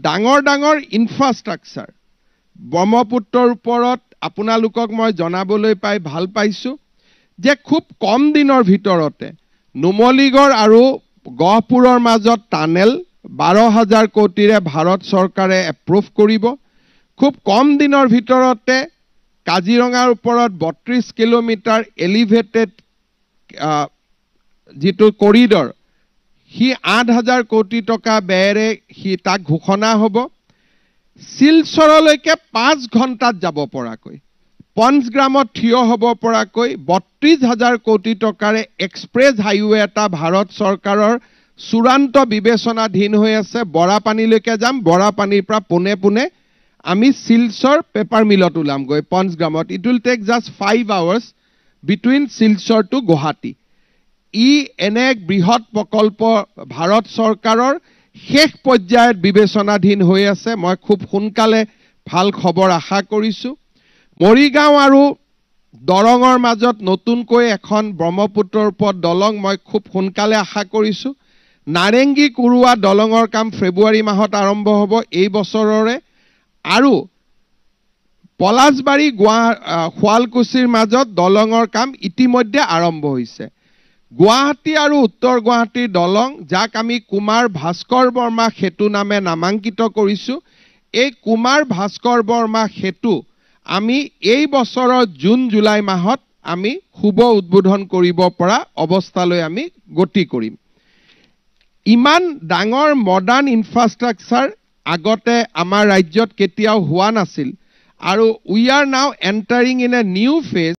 ডাঙৰ ডাঙৰ ইনফ্ৰাষ্ট্ৰাকচাৰ ব্ৰহ্মপুত্ৰৰ ওপৰত আপোনালোকক মই জনাবলৈ পাই ভাল পাইছো যে খুব কম দিনৰ ভিতৰতে নুমলীগড় আৰু গহপুৰৰ মাজত টানেল 12,000 কোটিৰে ভাৰত চৰকাৰে এপ্ৰুভ কৰিব খুব কম দিনৰ ভিতৰতে কাজিৰঙাৰ ওপৰত 32 কিলোমিটাৰ এলিভেটেড যিটো কৰিডৰ হি 8,000 কোটি টকা ব্যয়েৰে হি তাক ঘোষণা হ'ব শিলচৰলৈকে 5 ঘণ্টাত যাব পৰাকৈ পঞ্চগ্ৰামত থিয় হ'ব পৰাকৈ 32,000 কোটি টকাৰে এক্সপ্ৰেছ হাইৱে এটা ভাৰত চৰকাৰৰ চূড়ান্ত বিবেচনাধীন হৈ আছে বৰাপানীলৈকে যাম বৰাপানীৰ পৰা পোনে পোনে আমি শিলচৰ পেপাৰ মিলত ওলামগৈ পঞ্চগ্ৰামত it will take just 5 hours between Silchar to Guwahati ই এনে এক বৃহৎ প্ৰকল্প ভাৰত চৰকাৰৰ শেষ পৰ্যায়ত বিবেচনাধীন হৈ আছে মই খুব সোনকালে ভাল খবৰ আশা কৰিছো মৰিগাঁও আৰু দৰঙৰ মাজত নতুনকৈ এখন ব্ৰহ্মপুত্ৰৰ ওপৰত দলং মই খুব সোনকালে আশা কৰিছো নাৰেংগী কুৰুৱা দলঙৰ কাম ফেব্ৰুৱাৰী মাহত আৰম্ভ হ'ব এই বছৰৰে আৰু পলাশবাৰী শুৱালকুছিৰ মাজত দলঙৰ কাম ইতিমধ্যে আৰম্ভ হৈছে গুৱাহাটী আৰু উত্তৰ গুৱাহাটীৰ দলং যাক আমি কুমাৰ ভাস্কৰ বৰ্মা সেতু নামে নামাঙ্কিত কৰিছো এই কুমাৰ ভাস্কৰ বৰ্মা সেতু আমি এই বছৰৰ জুন জুলাই মাহত আমি শুভ উদ্বোধন কৰিব পৰা অৱস্থালৈ আমি গতি কৰিম ইমান ডাঙৰ মডাৰ্ণ ইনফ্ৰাষ্ট্ৰাকচাৰ আগতে আমাৰ ৰাজ্যত কেতিয়াও হোৱা নাছিল আৰু উই আৰ নাও এন্টাৰিং ইন এ নিউ ফেজ